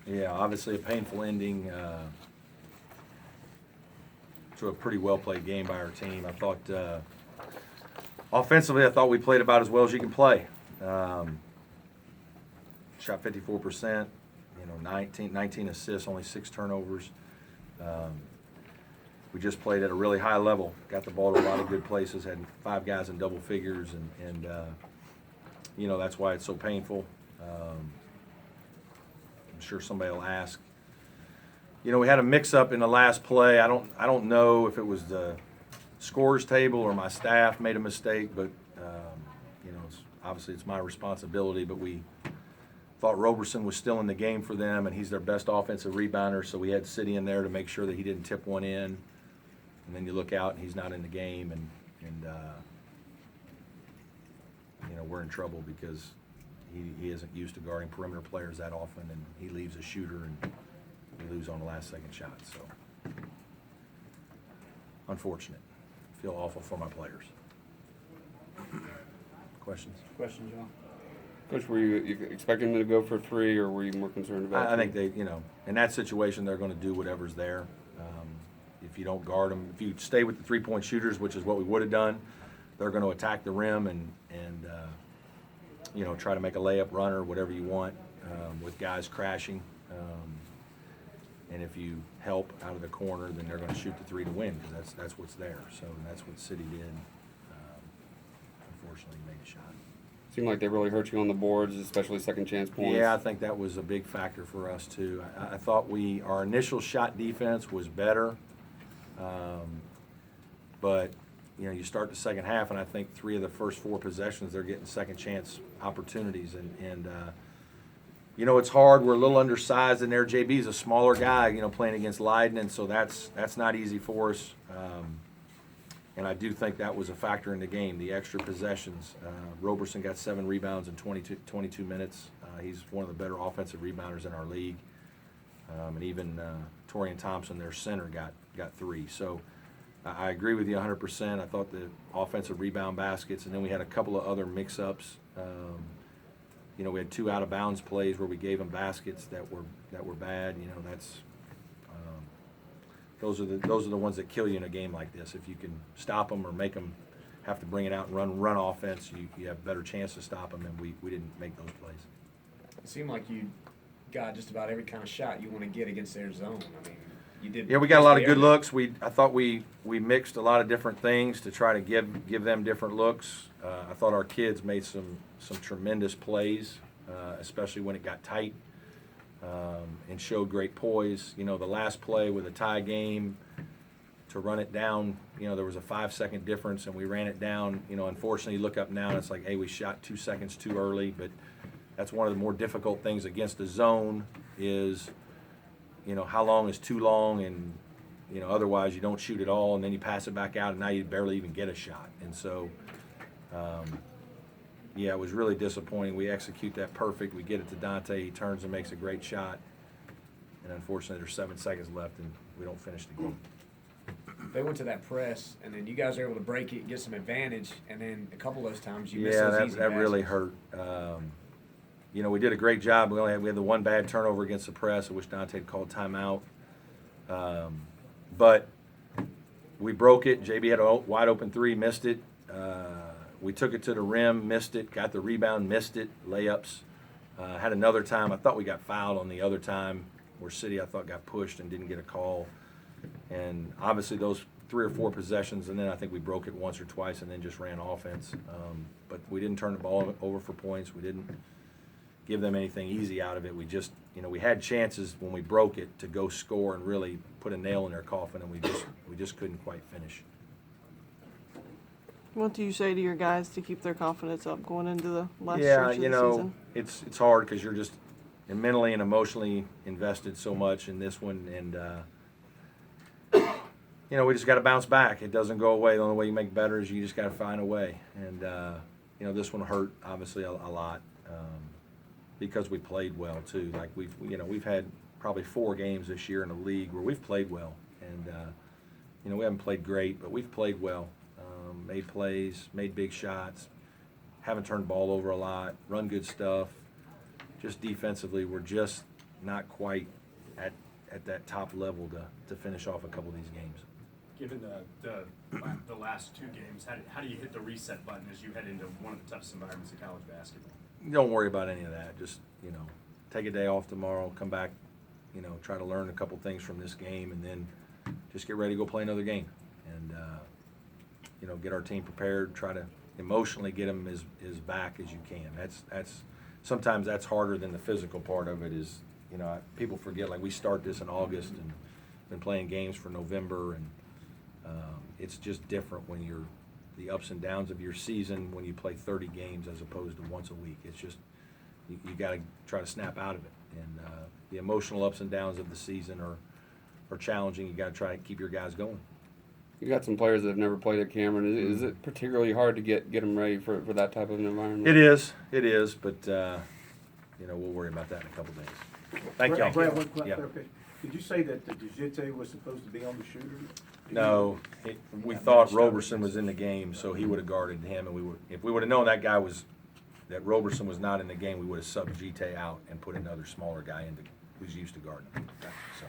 Yeah, obviously a painful ending to a pretty well-played game by our team. I thought offensively, I thought we played about as well as you can play. Shot 54%, 19 assists, only 6 turnovers. We just played at a really high level, got the ball to a lot of good places, had 5 guys in double figures, and that's why it's so painful. I'm sure somebody will ask. We had a mix-up in the last play. I don't know if it was the scorer's table or my staff made a mistake, but obviously it's my responsibility. But we thought Roberson was still in the game for them, and he's their best offensive rebounder, so we had City in there to make sure that he didn't tip one in. And then you look out, and he's not in the game, and we're in trouble because he isn't used to guarding perimeter players that often, and he leaves a shooter, and we lose on the last second shot. So unfortunate. Feel awful for my players. Questions? Question, John. Coach, were you expecting them to go for 3, or were you more concerned about? I think they, in that situation, they're going to do whatever's there. If you don't guard them, if you stay with the 3-point shooters, which is what we would have done, they're going to attack the rim and try to make a layup run or whatever you want with guys crashing. And if you help out of the corner, then they're going to shoot the 3 to win because that's what's there. So that's what City did. Unfortunately, made a shot. Seemed like they really hurt you on the boards, especially second chance points. Yeah, I think that was a big factor for us too. I thought our initial shot defense was better, but you start the second half, and I think 3 of the first 4 possessions they're getting second chance opportunities, and it's hard. We're a little undersized in there. JB's a smaller guy, playing against Leiden, and so that's not easy for us. And I do think that was a factor in the game, the extra possessions. Roberson got 7 rebounds in 22 minutes. He's one of the better offensive rebounders in our league. And even Torian Thompson, their center, got 3. So I agree with you 100%. I thought the offensive rebound baskets, and then we had a couple of other mix-ups. We had 2 out-of-bounds plays where we gave them baskets that were bad. Those are the ones that kill you in a game like this. If you can stop them or make them have to bring it out and run offense, you have a better chance to stop them, and we didn't make those plays. It seemed like you got just about every kind of shot you want to get against their zone. I mean, you did. Yeah, we got a lot of good looks. I thought we mixed a lot of different things to try to give them different looks. I thought our kids made some tremendous plays, especially when it got tight. And showed great poise. The last play with a tie game, to run it down, there was a 5-second difference, and we ran it down. Unfortunately, you look up now and it's like, hey, we shot 2 seconds too early. But that's one of the more difficult things against the zone is, how long is too long, and otherwise you don't shoot at all, and then you pass it back out, and now you barely even get a shot. And so, yeah, it was really disappointing. We execute that perfect. We get it to Dante. He turns and makes a great shot. And unfortunately, there's 7 seconds left, and we don't finish the game. They went to that press, and then you guys were able to break it, get some advantage, and then a couple of those times you missed those easy passes. Yeah, that really hurt. We did a great job. We had the one bad turnover against the press, at which Dante had called timeout. But we broke it. JB had a wide open 3, missed it. We took it to the rim, missed it, got the rebound, missed it, layups. Had another time, I thought we got fouled on the other time, where City, I thought, got pushed and didn't get a call. And obviously those 3 or 4 possessions, and then I think we broke it once or twice and then just ran offense. But we didn't turn the ball over for points. We didn't give them anything easy out of it. We just, we had chances when we broke it to go score and really put a nail in their coffin, and we just couldn't quite finish. What do you say to your guys to keep their confidence up going into the last stretch of the season? It's hard because you're just mentally and emotionally invested so much in this one, and we just got to bounce back. It doesn't go away. The only way you make better is you just got to find a way. And this one hurt obviously a lot because we played well too. Like we've had probably 4 games this year in the league where we've played well, and we haven't played great, but we've played well. Made plays, made big shots, haven't turned the ball over a lot, run good stuff. Just defensively, we're just not quite at that top level to finish off a couple of these games. Given the last two games, how do you hit the reset button as you head into one of the toughest environments in college basketball? Don't worry about any of that. Just, take a day off tomorrow, come back, try to learn a couple things from this game, and then just get ready to go play another game. And, get our team prepared, try to emotionally get them as back as you can. Sometimes that's harder than the physical part of it is, people forget, like we start this in August and been playing games for November, and it's just different when you're the ups and downs of your season when you play 30 games as opposed to once a week. It's just you got to try to snap out of it, and the emotional ups and downs of the season are challenging. You got to try to keep your guys going. You got some players that have never played at Cameron. Is it particularly hard to get them ready for that type of an environment? It is, but we'll worry about that in a couple days. Thank y'all. Brad, one Yeah. clarification. Did you say that the Digite was supposed to be on the shooter? No, we thought Roberson was in the game, so he would have guarded him, and if we would have known that Roberson was not in the game, we would have subbed Gite out and put another smaller guy in who's used to guarding. So.